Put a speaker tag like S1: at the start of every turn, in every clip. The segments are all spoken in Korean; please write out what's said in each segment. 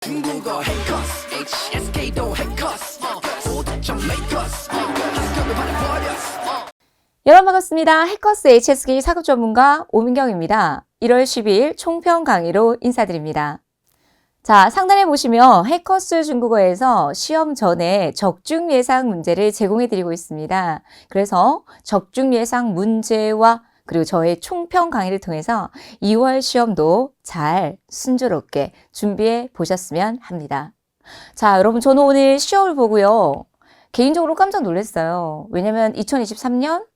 S1: 중국어 해커스 HSK도 해커스 5점 메이커스 학교를 받아버렸어.
S2: 여러분 반갑습니다. 해커스 HSK 사급 전문가 오민경입니다. 1월 12일 총평 강의로 인사드립니다. 자, 상단에 보시면 해커스 중국어에서 시험 전에 적중 예상 문제를 제공해 드리고 있습니다. 그래서 적중 예상 문제와 그리고 저의 총평 강의를 통해서 2월 시험도 잘 순조롭게 준비해 보셨으면 합니다. 자, 여러분 저는 오늘 시험을 보고요. 개인적으로 깜짝 놀랐어요. 왜냐면 2023년,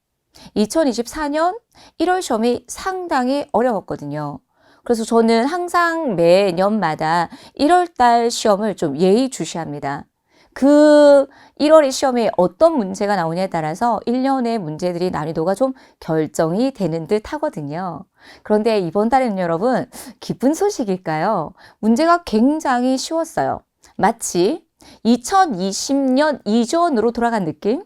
S2: 2024년 1월 시험이 상당히 어려웠거든요. 그래서 저는 항상 매년마다 1월달 시험을 좀 예의주시합니다. 그 1월의 시험에 어떤 문제가 나오냐에 따라서 1년의 문제들이 난이도가 좀 결정이 되는 듯 하거든요. 그런데 이번 달에는 여러분 기쁜 소식일까요? 문제가 굉장히 쉬웠어요. 마치 2020년 이전으로 돌아간 느낌?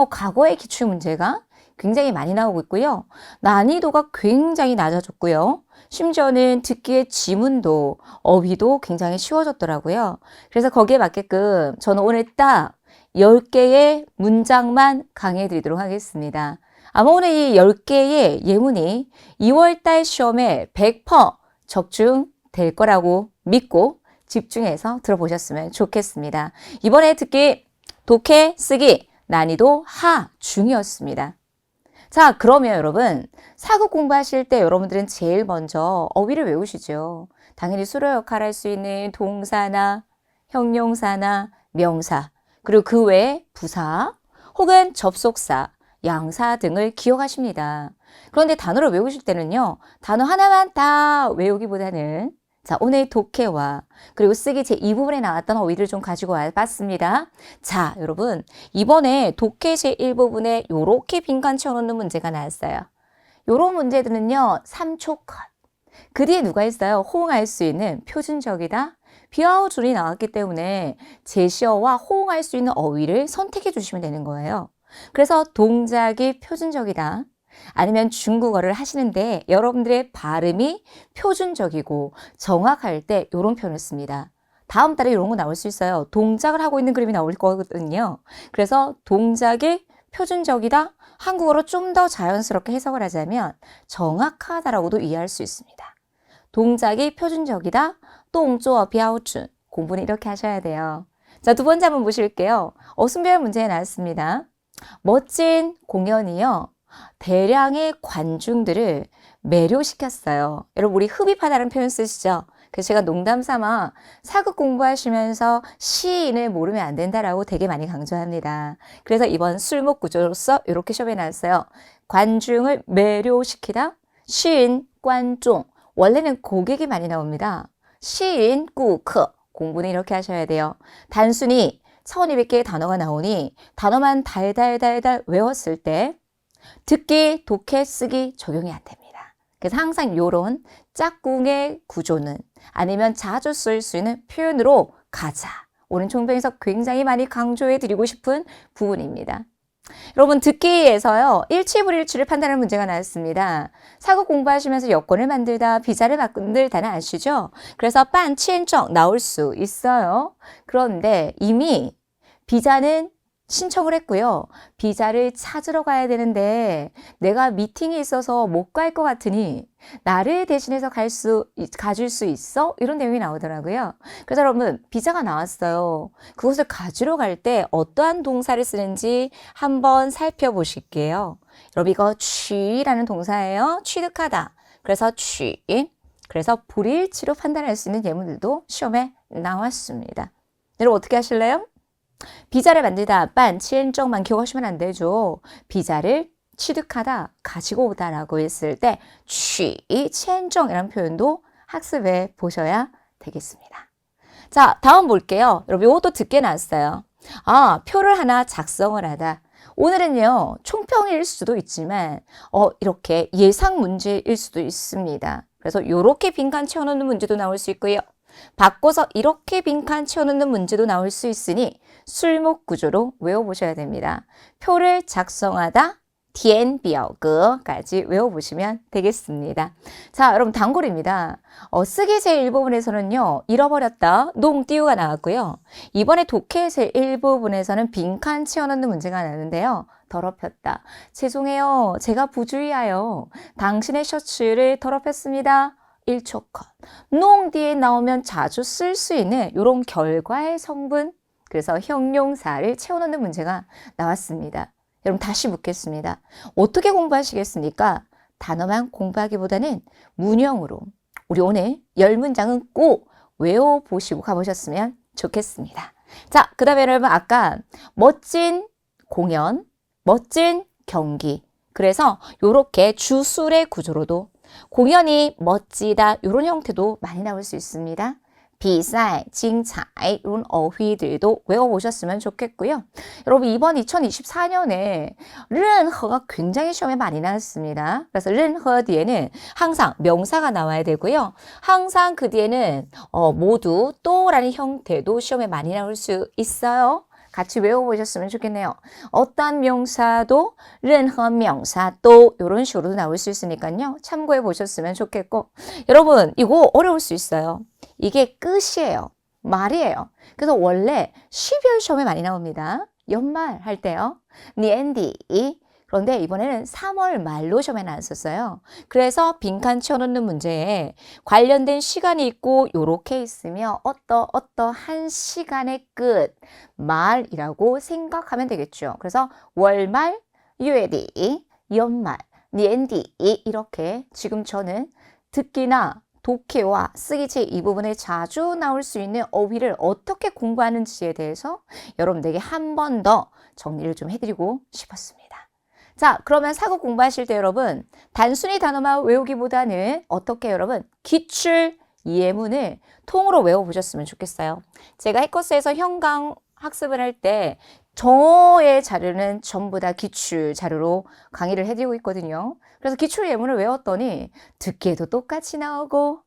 S2: 과거의 기출 문제가 굉장히 많이 나오고 있고요. 난이도가 굉장히 낮아졌고요. 심지어는 듣기의 지문도 어휘도 굉장히 쉬워졌더라고요. 그래서 거기에 맞게끔 저는 오늘 딱 10개의 문장만 강의해 드리도록 하겠습니다. 아마 오늘 이 10개의 예문이 2월달 시험에 100% 적중될 거라고 믿고 집중해서 들어보셨으면 좋겠습니다. 이번에 듣기, 독해, 쓰기 난이도 하 중이었습니다. 자, 그러면 여러분 사급 공부하실 때 여러분들은 제일 먼저 어휘를 외우시죠. 당연히 수로 역할을 할 수 있는 동사나 형용사나 명사, 그리고 그 외에 부사 혹은 접속사, 양사 등을 기억하십니다. 그런데 단어를 외우실 때는요. 단어 하나만 다 외우기보다는 자, 오늘 독해와 그리고 쓰기 제2부분에 나왔던 어휘를 좀 가지고 와봤습니다. 자, 여러분 이번에 독해 제1부분에 요렇게 빈칸 채워놓는 문제가 나왔어요. 요런 문제들은요. 3초 컷. 그 뒤에 누가 있어요? 호응할 수 있는 표준적이다. 비하우줄이 나왔기 때문에 제시어와 호응할 수 있는 어휘를 선택해 주시면 되는 거예요. 그래서 동작이 표준적이다. 아니면 중국어를 하시는데 여러분들의 발음이 표준적이고 정확할 때 이런 표현을 씁니다. 다음 달에 이런 거 나올 수 있어요. 동작을 하고 있는 그림이 나올 거거든요. 그래서 동작이 표준적이다. 한국어로 좀 더 자연스럽게 해석을 하자면 정확하다라고도 이해할 수 있습니다. 동작이 표준적이다. 동조 비하우준 공부는 이렇게 하셔야 돼요. 자, 두 번째 한번 보실게요. 어순별 문제 나왔습니다. 멋진 공연이요. 대량의 관중들을 매료시켰어요. 여러분 우리 흡입하다는 표현 쓰시죠? 그래서 제가 농담 삼아 사급 공부하시면서 시인을 모르면 안 된다라고 되게 많이 강조합니다. 그래서 이번 술목 구조로서 이렇게 시험에 나왔어요. 관중을 매료시키다. 시인, 관종. 원래는 고객이 많이 나옵니다. 시인, 꾸크. 공부는 이렇게 하셔야 돼요. 단순히 1200개의 단어가 나오니 단어만 달달달달 외웠을 때 듣기, 독해, 쓰기 적용이 안 됩니다. 그래서 항상 이런 짝꿍의 구조는 아니면 자주 쓸 수 있는 표현으로 가자. 오늘 총평에서 굉장히 많이 강조해 드리고 싶은 부분입니다. 여러분 듣기에서요. 일치불일치를 판단하는 문제가 나왔습니다. 사급 공부하시면서 여권을 만들다, 비자를 만들다는 아시죠? 그래서 빤치엔정 나올 수 있어요. 그런데 이미 비자는 신청을 했고요. 비자를 찾으러 가야 되는데 내가 미팅이 있어서 못 갈 것 같으니 나를 대신해서 가줄 수 있어? 이런 내용이 나오더라고요. 그래서 여러분 비자가 나왔어요. 그것을 가지러 갈 때 어떠한 동사를 쓰는지 한번 살펴보실게요. 여러분 이거 취라는 동사예요. 취득하다. 그래서 취. 그래서 불일치로 판단할 수 있는 예문들도 시험에 나왔습니다. 여러분 어떻게 하실래요? 비자를 만들다, 빤치엔정만 기억하시면 안 되죠. 비자를 취득하다, 가지고 오다라고 했을 때 치엔정이라는 표현도 학습해 보셔야 되겠습니다. 자, 다음 볼게요. 여러분 이것도 듣게 나왔어요. 아, 표를 하나 작성을 하다. 오늘은요, 총평일 수도 있지만 이렇게 예상 문제일 수도 있습니다. 그래서 이렇게 빈칸 채워놓는 문제도 나올 수 있고요. 바꿔서 이렇게 빈칸 채워놓는 문제도 나올 수 있으니 술목 구조로 외워보셔야 됩니다. 표를 작성하다, 填表格까지 외워보시면 되겠습니다. 자, 여러분 단골입니다. 쓰기 제1부분에서는요. 잃어버렸다, 농띠우가 나왔고요. 이번에 독해 제1부분에서는 빈칸 채워넣는 문제가 나왔는데요. 더럽혔다. 죄송해요. 제가 부주의하여 당신의 셔츠를 더럽혔습니다. 1초 컷. 농 뒤에 나오면 자주 쓸 수 있는 이런 결과의 성분, 그래서 형용사를 채워넣는 문제가 나왔습니다. 여러분 다시 묻겠습니다. 어떻게 공부하시겠습니까? 단어만 공부하기보다는 문형으로 우리 오늘 10문장은 꼭 외워보시고 가보셨으면 좋겠습니다. 자, 그 다음에 여러분 아까 멋진 공연, 멋진 경기, 그래서 이렇게 주술의 구조로도 공연이 멋지다 이런 형태도 많이 나올 수 있습니다. 비사이, 징차이 이런 어휘들도 외워보셨으면 좋겠고요. 여러분 이번 2024년에 른허가 굉장히 시험에 많이 나왔습니다. 그래서 른허 뒤에는 항상 명사가 나와야 되고요. 항상 그 뒤에는 모두 또라는 형태도 시험에 많이 나올 수 있어요. 같이 외워보셨으면 좋겠네요. 어떤 명사도 른허 명사 또 이런 식으로 나올 수 있으니까요. 참고해 보셨으면 좋겠고, 여러분 이거 어려울 수 있어요. 이게 끝이에요. 말이에요. 그래서 원래 12월 시험에 많이 나옵니다. 연말 할 때요. 니엔디. 그런데 이번에는 3월 말로 시험에 나왔었어요. 그래서 빈칸 채워넣는 문제에 관련된 시간이 있고 요렇게 있으며 어떠한 시간의 끝, 말이라고 생각하면 되겠죠. 그래서 월말, 유에디, 연말, 니엔디 이렇게 지금 저는 듣기나 독해와 쓰기 제2 부분에 자주 나올 수 있는 어휘를 어떻게 공부하는지에 대해서 여러분들에게 한 번 더 정리를 좀 해드리고 싶었습니다. 자, 그러면 사고 공부하실 때 여러분 단순히 단어만 외우기보다는 어떻게 여러분 기출 예문을 통으로 외워보셨으면 좋겠어요. 제가 해커스에서 현강 학습을 할 때 저의 자료는 전부 다 기출 자료로 강의를 해드리고 있거든요. 그래서 기출 예문을 외웠더니 듣기에도 똑같이 나오고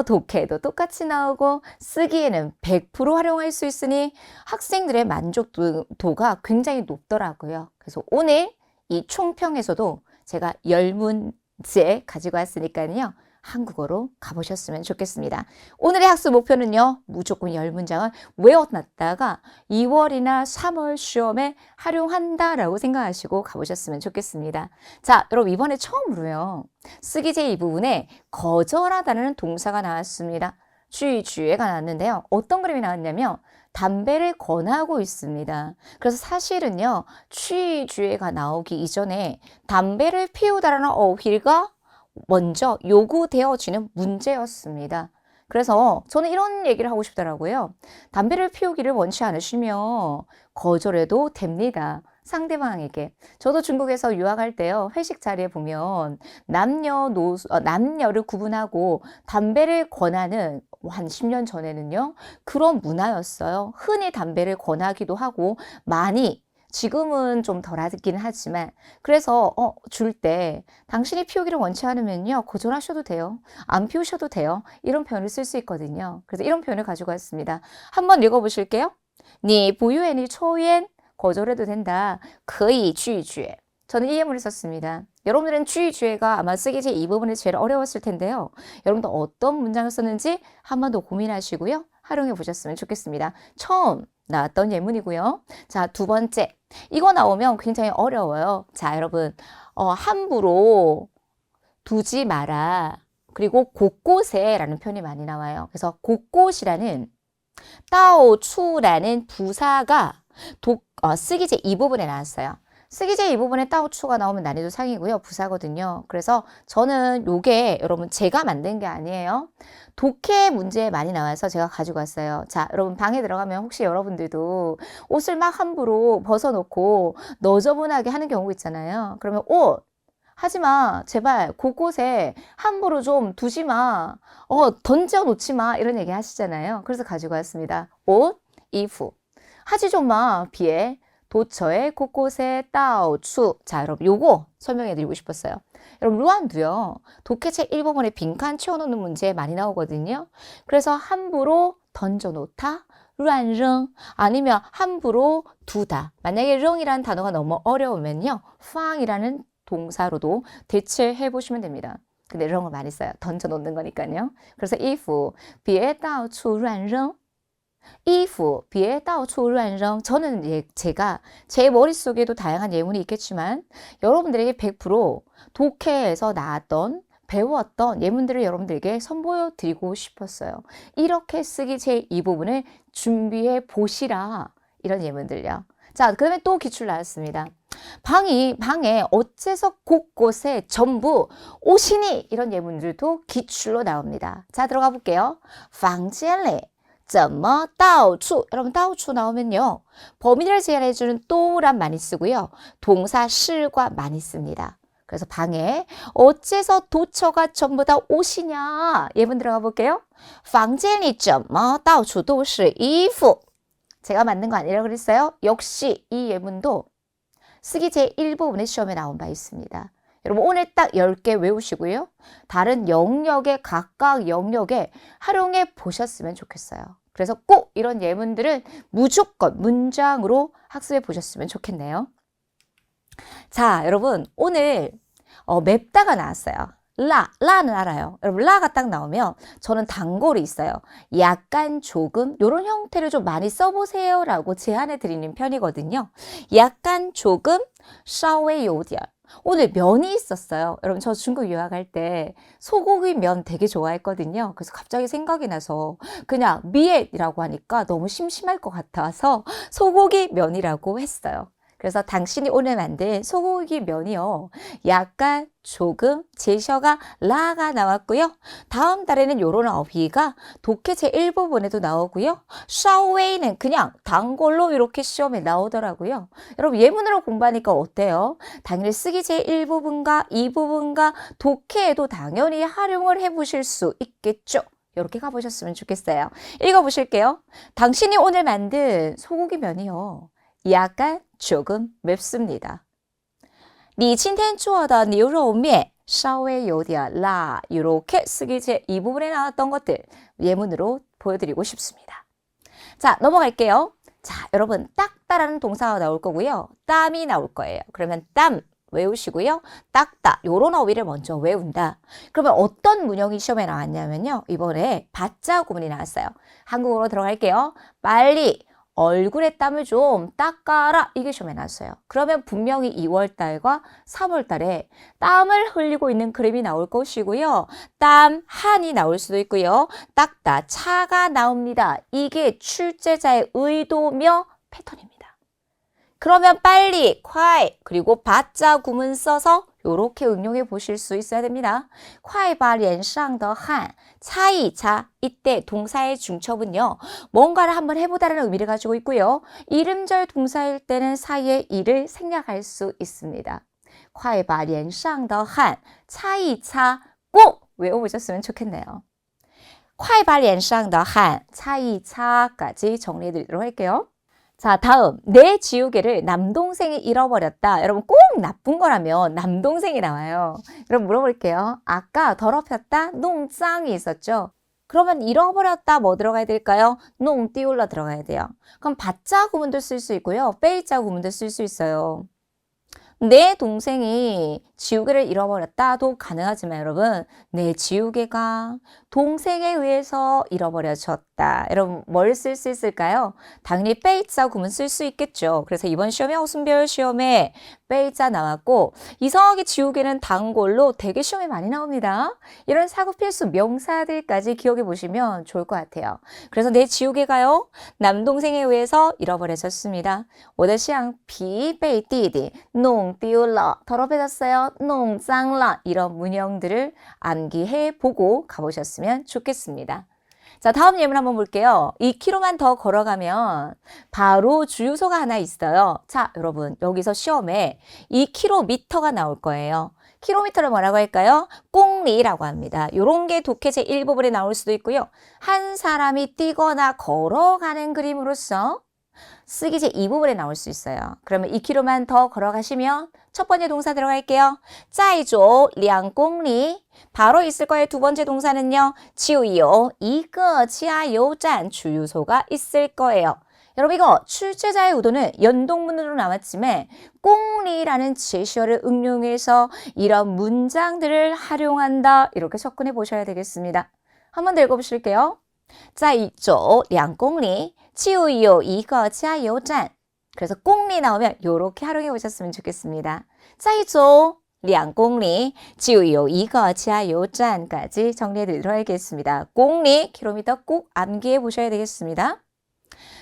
S2: 독해에도 똑같이 나오고 쓰기에는 100% 활용할 수 있으니 학생들의 만족도가 굉장히 높더라고요. 그래서 오늘 이 총평에서도 제가 10문제 가지고 왔으니까요. 한국어로 가보셨으면 좋겠습니다. 오늘의 학습 목표는요. 무조건 10문장을 외워놨다가 2월이나 3월 시험에 활용한다라고 생각하시고 가보셨으면 좋겠습니다. 자, 여러분 이번에 처음으로요. 쓰기 제2 부분에 거절하다는 동사가 나왔습니다. 주의가 나왔는데요. 어떤 그림이 나왔냐면 담배를 권하고 있습니다. 그래서 사실은요. 주의가 나오기 이전에 담배를 피우다라는 어휘가 먼저 요구되어지는 문제였습니다. 그래서 저는 이런 얘기를 하고 싶더라고요. 담배를 피우기를 원치 않으시면 거절해도 됩니다. 상대방에게. 저도 중국에서 유학할 때요. 회식 자리에 보면 남녀를 구분하고 담배를 권하는 한 10년 전에는요. 그런 문화였어요. 흔히 담배를 권하기도 하고 많이 지금은 좀 덜하긴 하지만 그래서 줄 때 당신이 피우기를 원치 않으면요 거절하셔도 돼요. 안 피우셔도 돼요. 이런 표현을 쓸 수 있거든요. 그래서 이런 표현을 가지고 왔습니다. 한번 읽어보실게요. 니 부유엔이 초엔 거절해도 된다. 可以拒绝. 저는 이 예문을 썼습니다. 여러분들은 주의가 아마 쓰기 제2 부분이 제일 어려웠을 텐데요. 여러분도 어떤 문장을 썼는지 한 번 더 고민하시고요. 활용해 보셨으면 좋겠습니다. 처음 나왔던 예문이고요. 자, 두 번째. 이거 나오면 굉장히 어려워요. 자, 여러분 함부로 두지 마라. 그리고 곳곳에 라는 표현이 많이 나와요. 그래서 곳곳이라는 따오추라는 부사가 쓰기 제2 부분에 나왔어요. 쓰기 제2 부분에 따오추가 나오면 난이도 상이고요. 부사거든요. 그래서 저는 요게 여러분 제가 만든 게 아니에요. 독해 문제에 많이 나와서 제가 가지고 왔어요. 자, 여러분 방에 들어가면 혹시 여러분들도 옷을 막 함부로 벗어놓고 너저분하게 하는 경우 있잖아요. 그러면 옷 하지 마. 제발 곳곳에 함부로 좀 두지 마. 던져 놓지 마. 이런 얘기 하시잖아요. 그래서 가지고 왔습니다. 옷, 이후. 하지 좀 마. 비에. 도처에 곳곳에 따오추. 자, 여러분 요거 설명해 드리고 싶었어요. 여러분 루안도요. 독해책 1부분에 빈칸 채워놓는 문제 많이 나오거든요. 그래서 함부로 던져 놓다. 루안릉 아니면 함부로 두다. 만약에 릉이라는 단어가 너무 어려우면요. 팡이라는 동사로도 대체해 보시면 됩니다. 근데 이런 걸 많이 써요. 던져 놓는 거니까요. 그래서 if 别到处乱扔 if 别到处乱扔 저는 제가 제 머릿속에도 다양한 예문이 있겠지만 여러분들에게 100% 독해에서 나왔던 배웠던 예문들을 여러분들에게 선보여 드리고 싶었어요. 이렇게 쓰기 제 이 부분을 준비해 보시라. 이런 예문들요. 자, 그다음에 또 기출 나왔습니다. 방에 어째서 곳곳에 전부 옷이니 이런 예문들도 기출로 나옵니다. 자, 들어가 볼게요. 房间里怎么到处 여러분 到处 나오면요. 범위를 제한해 주는 또란 많이 쓰고요. 동사 실과 많이 씁니다. 그래서 방에 어째서 도처가 전부 다 옷이냐 예문 들어가 볼게요. 房间里怎么到处都是衣服 제가 만든 거 아니라고 그랬어요. 역시 이 예문도 쓰기 제1부분의 시험에 나온 바 있습니다. 여러분 오늘 딱 10개 외우시고요. 다른 영역에 각각 영역에 활용해 보셨으면 좋겠어요. 그래서 꼭 이런 예문들은 무조건 문장으로 학습해 보셨으면 좋겠네요. 자, 여러분 오늘 맵다가 나왔어요. 라는 알아요. 여러분 라가 딱 나오면 저는 단골이 있어요. 약간 조금 이런 형태를 좀 많이 써보세요 라고 제안해 드리는 편이거든요. 약간 조금 稍微有点 오늘 면이 있었어요. 여러분 저 중국 유학할 때 소고기 면 되게 좋아했거든요. 그래서 갑자기 생각이 나서 그냥 미엣이라고 하니까 너무 심심할 것 같아서 소고기 면이라고 했어요. 그래서 당신이 오늘 만든 소고기 면이요. 약간 조금 제셔가 라가 나왔고요. 다음 달에는 요런 어휘가 독해 제1부분에도 나오고요. 稍微는 그냥 단골로 이렇게 시험에 나오더라고요. 여러분 예문으로 공부하니까 어때요? 당연히 쓰기 제1부분과 2부분과 독해에도 당연히 활용을 해보실 수 있겠죠. 이렇게 가보셨으면 좋겠어요. 읽어보실게요. 당신이 오늘 만든 소고기 면이요. 약간 조금 맵습니다. 你今天做的牛肉面稍微有点辣 이렇게 쓰기 제2부분에 나왔던 것들 예문으로 보여드리고 싶습니다. 자, 넘어갈게요. 자, 여러분 닦다라는 동사가 나올 거고요. 땀이 나올 거예요. 그러면 땀 외우시고요. 닦다 요런 어휘를 먼저 외운다. 그러면 어떤 문형이 시험에 나왔냐면요. 이번에 받자 구문이 나왔어요. 한국어로 들어갈게요. 빨리 얼굴에 땀을 좀 닦아라. 이게 시험에 나왔어요. 그러면 분명히 2월달과 3월달에 땀을 흘리고 있는 그림이 나올 것이고요. 땀, 한이 나올 수도 있고요. 닦다, 차가 나옵니다. 이게 출제자의 의도며 패턴입니다. 그러면 빨리, 콰이, 그리고 받자 구문 써서 이렇게 응용해 보실 수 있어야 됩니다. 快把脸上的汗擦一擦 이때 동사의 중첩은요. 뭔가를 한번 해보다라는 의미를 가지고 있고요. 이름절 동사일 때는 사이에 이를 생략할 수 있습니다. 快把脸上的汗擦一擦 꼭 외워보셨으면 좋겠네요. 快把脸上的汗擦一擦까지 정리해드리도록 할게요. 자, 다음 내 지우개를 남동생이 잃어버렸다. 여러분 꼭 나쁜 거라면 남동생이 나와요. 여러분 물어볼게요. 아까 더럽혔다, 농짱이 있었죠? 그러면 잃어버렸다 뭐 들어가야 될까요? 농丢了 들어가야 돼요. 그럼 받자 구문도 쓸 수 있고요. 빼자 구문도 쓸 수 있어요. 내 동생이 지우개를 잃어버렸다도 가능하지만 여러분 내 지우개가 동생에 의해서 잃어버려졌다. 여러분 뭘 쓸 수 있을까요? 당연히 빼자 구문 쓸 수 있겠죠. 그래서 이번 시험에 어순별 시험에 빼자 나왔고 이상하게 지우개는 단골로 되게 시험에 많이 나옵니다. 이런 사고 필수 명사들까지 기억해 보시면 좋을 것 같아요. 그래서 내 지우개가요. 남동생에 의해서 잃어버려졌습니다. 我的橡皮被弟弟弄丢了 더럽혀졌어요. 弄脏了 이런 문형들을 암기해 보고 가보셨으면 좋겠습니다. 자, 다음 예문 한번 볼게요. 2km만 더 걸어가면 바로 주유소가 하나 있어요. 자, 여러분 여기서 시험에 2km가 나올 거예요. 킬로미터를 뭐라고 할까요? 꽁리라고 합니다. 이런 게 독해 제1부분에 나올 수도 있고요. 한 사람이 뛰거나 걸어가는 그림으로서 쓰기 제2부분에 나올 수 있어요. 그러면 2km만 더 걸어가시면 첫 번째 동사 들어갈게요. 再走2公里 바로 있을 거예요. 두 번째 동사는요. 就有一个加油站 주유소가 있을 거예요. 여러분 이거 출제자의 의도는 연동문으로 나왔지만 꽁리라는 제시어를 응용해서 이런 문장들을 활용한다. 이렇게 접근해 보셔야 되겠습니다. 한 번 더 읽어보실게요. 在走2公里就有一个加油站. 그래서 꽁리 나오면 이렇게 활용해 보셨으면 좋겠습니다. 在走2公里就有一个加油站까지 정리해 드리도록 하겠습니다. 꽁리 킬로미터 꼭 암기해 보셔야 되겠습니다.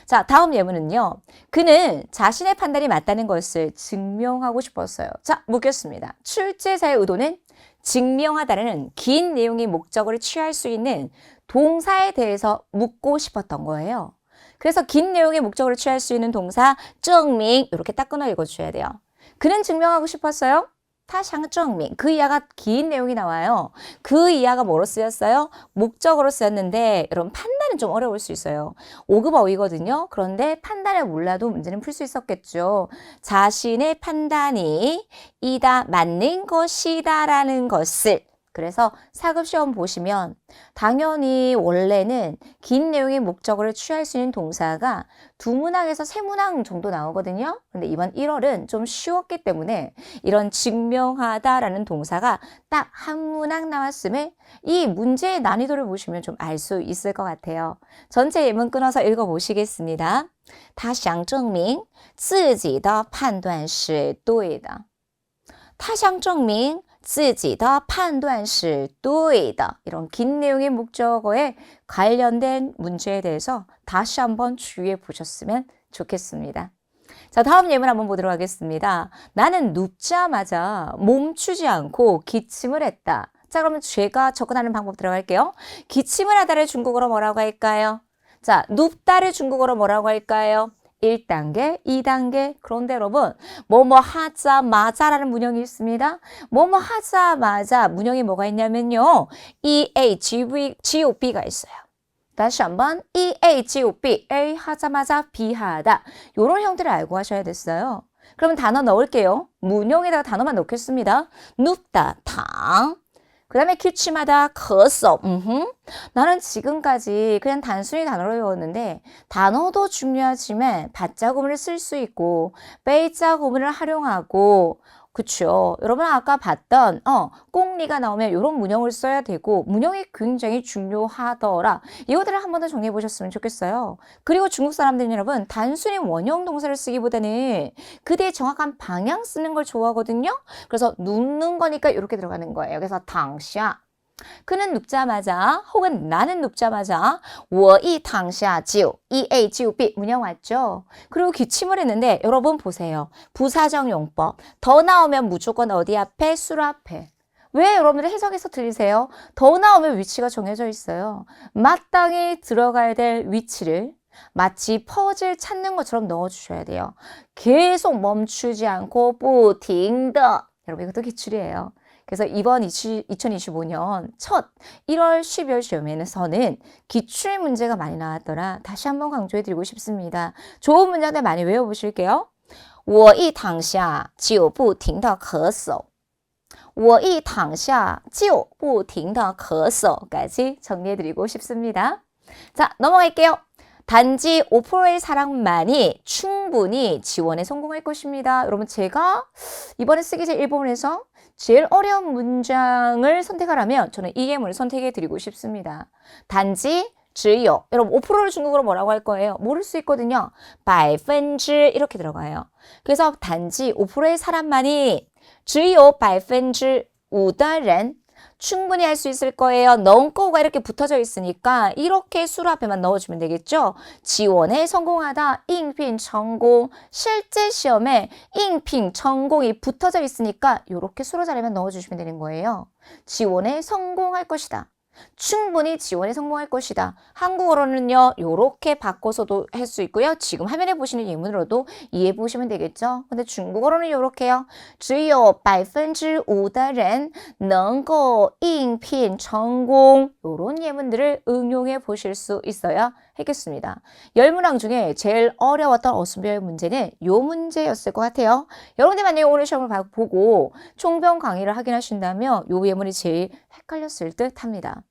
S2: 자, 다음 예문은요. 그는 자신의 판단이 맞다는 것을 증명하고 싶었어요. 자, 묻겠습니다. 출제자의 의도는 증명하다는 긴 내용의 목적어를 취할 수 있는 동사에 대해서 묻고 싶었던 거예요. 그래서 긴 내용의 목적어를 취할 수 있는 동사 증명 이렇게 딱 끊어 읽어주셔야 돼요. 그는 증명하고 싶었어요. 他想证明. 그 이하가 긴 내용이 나와요. 그 이하가 뭐로 쓰였어요? 목적어로 쓰였는데 여러분 판단은 좀 어려울 수 있어요. 5급 어휘거든요. 그런데 판단을 몰라도 문제는 풀 수 있었겠죠. 자신의 판단이 이다 맞는 것이다 라는 것을 그래서 4급 시험 보시면 당연히 원래는 긴 내용의 목적어를 취할 수 있는 동사가 2문항에서 3문항 정도 나오거든요. 근데 이번 1월은 좀 쉬웠기 때문에 이런 증명하다라는 동사가 딱 한 문항 나왔음에 이 문제의 난이도를 보시면 좀 알 수 있을 것 같아요. 전체 예문 끊어서 읽어보시겠습니다. 他想证明自己的判断是对的. 他想证明自己的判断是对的. 이런 긴 내용의 목적어에 관련된 문제에 대해서 다시 한번 주의해 보셨으면 좋겠습니다. 자, 다음 예문 한번 보도록 하겠습니다. 나는 눕자마자 멈추지 않고 기침을 했다. 자, 그러면 제가 접근하는 방법 들어갈게요. 기침을 하다를 중국어로 뭐라고 할까요? 자, 눕다를 중국어로 뭐라고 할까요? 1단계, 2단계. 그런데 여러분, 뭐뭐 하자마자라는 문형이 있습니다. 뭐뭐 하자마자 문형이 뭐가 있냐면요. EAGOB가 있어요. 다시 한번 EAGOB, A 하자마자 B 하다. 이런 형태를 알고 하셔야 됐어요. 그러면 단어 넣을게요. 문형에다가 단어만 넣겠습니다. 눕다, 당. 그 다음에 기침하다,咳嗽. 나는 지금까지 그냥 단순히 단어를 외웠는데 단어도 중요하지만 받자구문을 쓸 수 있고 빼자구문을 활용하고 그쵸. 여러분 아까 봤던 꽁리가 나오면 이런 문형을 써야 되고 문형이 굉장히 중요하더라. 이것들을 한 번 더 정리해 보셨으면 좋겠어요. 그리고 중국 사람들은 여러분 단순히 원형 동사를 쓰기보다는 그대의 정확한 방향 쓰는 걸 좋아하거든요. 그래서 눕는 거니까 이렇게 들어가는 거예요. 그래서 당시야. 그는 눕자마자 혹은 나는 눕자마자 我一躺下就 EAGOB 문형 왔죠. 그리고 기침을 했는데 여러분 보세요. 부사적 용법 더 나오면 무조건 어디 앞에? 술 앞에. 왜 여러분들 해석에서 들리세요? 더 나오면 위치가 정해져 있어요. 마땅히 들어가야 될 위치를 마치 퍼즐 찾는 것처럼 넣어주셔야 돼요. 계속 멈추지 않고 不停的 여러분 이것도 기출이에요. 그래서 이번 2025년 첫 1월 12월 시험에서는 기출 문제가 많이 나왔더라. 다시 한번 강조해 드리고 싶습니다. 좋은 문장들 많이 외워보실게요. 我一躺下就不停地咳嗽. 我一躺下就不停地咳嗽. 까지 정리해 드리고 싶습니다. 자, 넘어갈게요. 단지 5%의 사람만이 충분히 지원에 성공할 것입니다. 여러분 제가 이번에 쓰기 제 1번에서 제일 어려운 문장을 선택하라면 저는 이 예문을 선택해 드리고 싶습니다. 단지 只有 여러분 5%를 중국어로 뭐라고 할 거예요? 모를 수 있거든요. 百分之 이렇게 들어가요. 그래서 단지 5%의 사람만이 只有5%的人 충분히 할 수 있을 거예요. 넌거가 이렇게 붙어져 있으니까 이렇게 수로 앞에만 넣어주면 되겠죠. 지원에 성공하다,應聘 成功. 실제 시험에應聘 成功이 붙어져 있으니까 이렇게 수로 자리만 넣어주시면 되는 거예요. 지원에 성공할 것이다. 충분히 지원에 성공할 것이다. 한국어로는요. 이렇게 바꿔서도 할 수 있고요. 지금 화면에 보시는 예문으로도 이해해 보시면 되겠죠. 근데 중국어로는 이렇게요. 只有5%的人能够应聘成功. 이런 예문들을 응용해 보실 수 있어야 하겠습니다. 10문항 중에 제일 어려웠던 어순별 문제는 이 문제였을 것 같아요. 여러분들 만약에 오늘 시험을 보고 총평 강의를 확인하신다면 이 예문이 제일 헷갈렸을 듯 합니다.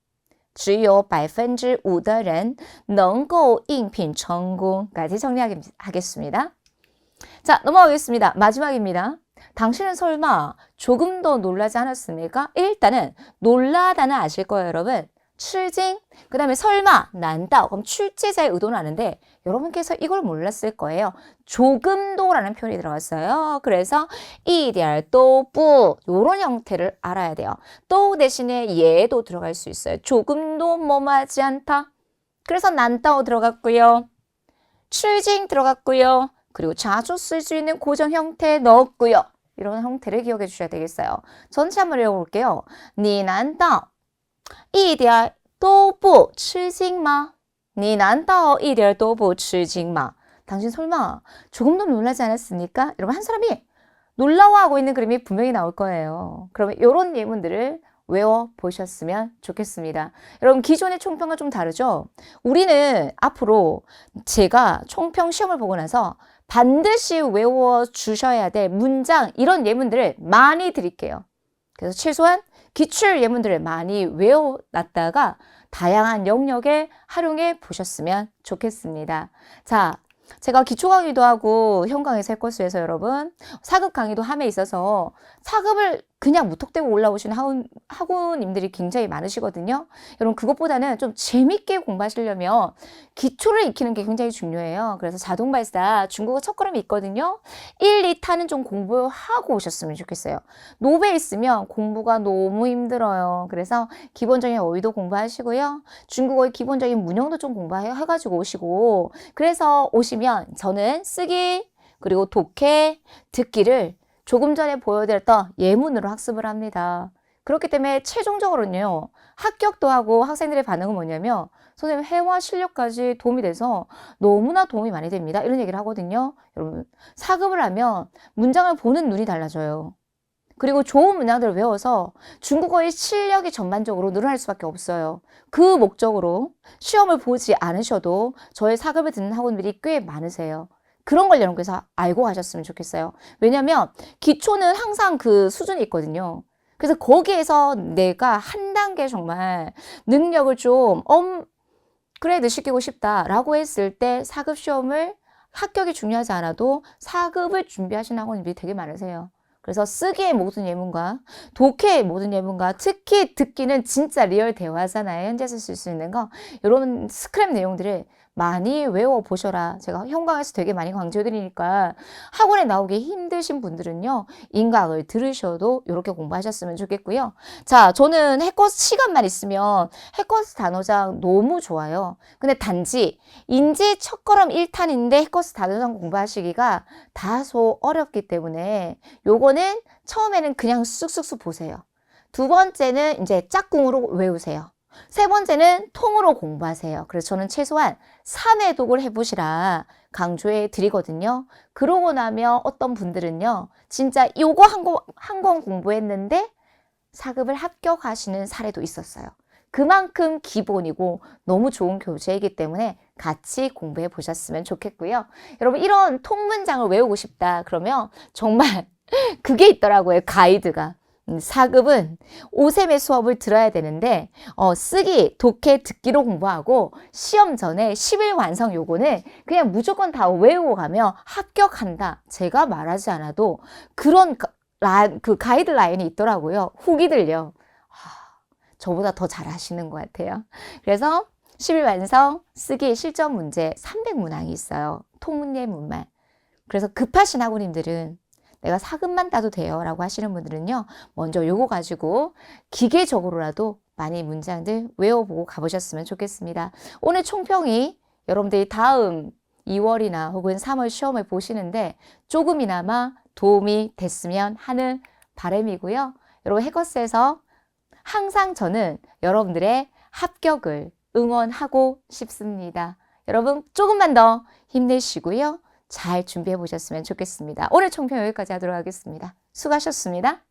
S2: 只有5%的人能够应聘成功. 까지 정리하겠습니다. 자, 넘어가겠습니다. 마지막입니다. 당신은 설마 조금 더 놀라지 않았습니까? 일단은 놀라다는 아실 거예요, 여러분. 吃惊, 그 다음에 설마, 난다, 그럼 출제자의 의도는 아는데 여러분께서 이걸 몰랐을 거예요. 조금도라는 표현이 들어갔어요. 그래서 一点都不 이런 형태를 알아야 돼요. 또 대신에 예도 들어갈 수 있어요. 조금도 뭐하지 않다. 그래서 난다오 들어갔고요. 吃惊 들어갔고요. 그리고 자주 쓸 수 있는 고정 형태 넣었고요. 이런 형태를 기억해 주셔야 되겠어요. 전체 한번 읽어볼게요. 你难道一点都不吃惊吗? 你难道一点都不吃惊吗? 당신 설마 조금도 놀라지 않았습니까? 여러분 한 사람이 놀라워하고 있는 그림이 분명히 나올 거예요. 그러면 이런 예문들을 외워보셨으면 좋겠습니다. 여러분 기존의 총평과 좀 다르죠? 우리는 앞으로 제가 총평 시험을 보고 나서 반드시 외워주셔야 될 문장 이런 예문들을 많이 드릴게요. 그래서 최소한 기출 예문들을 많이 외워놨다가 다양한 영역에 활용해 보셨으면 좋겠습니다. 자, 제가 기초 강의도 하고 현강에서 해코스에서 여러분 사급 강의도 함에 있어서 사급을 그냥 무턱대고 올라오시는 학우님들이 굉장히 많으시거든요. 여러분 그것보다는 좀 재밌게 공부하시려면 기초를 익히는 게 굉장히 중요해요. 그래서 자동발사 중국어 첫걸음이 있거든요. 1, 2타는 좀 공부하고 오셨으면 좋겠어요. 노베 있으면 공부가 너무 힘들어요. 그래서 기본적인 어휘도 공부하시고요. 중국어의 기본적인 문형도 좀 공부해가지고 오시고 그래서 오시면 저는 쓰기 그리고 독해, 듣기를 조금 전에 보여드렸던 예문으로 학습을 합니다. 그렇기 때문에 최종적으로는요. 합격도 하고 학생들의 반응은 뭐냐면 선생님 회화 실력까지 도움이 돼서 너무나 도움이 많이 됩니다. 이런 얘기를 하거든요. 여러분 사급을 하면 문장을 보는 눈이 달라져요. 그리고 좋은 문장들을 외워서 중국어의 실력이 전반적으로 늘어날 수밖에 없어요. 그 목적으로 시험을 보지 않으셔도 저의 사급을 듣는 학원들이 꽤 많으세요. 그런 걸 여러분께서 알고 가셨으면 좋겠어요. 왜냐하면 기초는 항상 그 수준이 있거든요. 그래서 거기에서 내가 한 단계 정말 능력을 좀 업그레이드 시키고 싶다라고 했을 때 사급 시험을 합격이 중요하지 않아도 사급을 준비하시는 학원님들이 되게 많으세요. 그래서 쓰기의 모든 예문과 독해의 모든 예문과 특히 듣기는 진짜 리얼 대화잖아요. 현재에서 쓸 수 있는 거. 이런 스크랩 내용들을 많이 외워보셔라. 제가 현강에서 되게 많이 강조해드리니까 학원에 나오기 힘드신 분들은요. 인강을 들으셔도 이렇게 공부하셨으면 좋겠고요. 자, 저는 해커스 시간만 있으면 해커스 단어장 너무 좋아요. 근데 단지 인지 첫걸음 1탄인데 해커스 단어장 공부하시기가 다소 어렵기 때문에 요거는 처음에는 그냥 쑥쑥쑥 보세요. 두 번째는 이제 짝꿍으로 외우세요. 세 번째는 통으로 공부하세요. 그래서 저는 최소한 3회독을 해보시라 강조해 드리거든요. 그러고 나면 어떤 분들은요. 진짜 요거 한 권 공부했는데 사급을 합격하시는 사례도 있었어요. 그만큼 기본이고 너무 좋은 교재이기 때문에 같이 공부해 보셨으면 좋겠고요. 여러분 이런 통문장을 외우고 싶다 그러면 정말 그게 있더라고요. 가이드가. 4급은 5셈의 수업을 들어야 되는데 쓰기, 독해, 듣기로 공부하고 시험 전에 10일 완성 요거는 그냥 무조건 다 외우고 가면 합격한다. 제가 말하지 않아도 그런 그 가이드라인이 있더라고요. 후기들요. 저보다 더 잘하시는 것 같아요. 그래서 10일 완성, 쓰기 실전 문제 300문항이 있어요. 통문예문만. 그래서 급하신 학우님들은 내가 4급만 따도 돼요 라고 하시는 분들은요. 먼저 요거 가지고 기계적으로라도 많이 문장들 외워보고 가보셨으면 좋겠습니다. 오늘 총평이 여러분들이 다음 2월이나 혹은 3월 시험을 보시는데 조금이나마 도움이 됐으면 하는 바람이고요. 여러분 해커스에서 항상 저는 여러분들의 합격을 응원하고 싶습니다. 여러분 조금만 더 힘내시고요. 잘 준비해 보셨으면 좋겠습니다. 오늘 총평 여기까지 하도록 하겠습니다. 수고하셨습니다.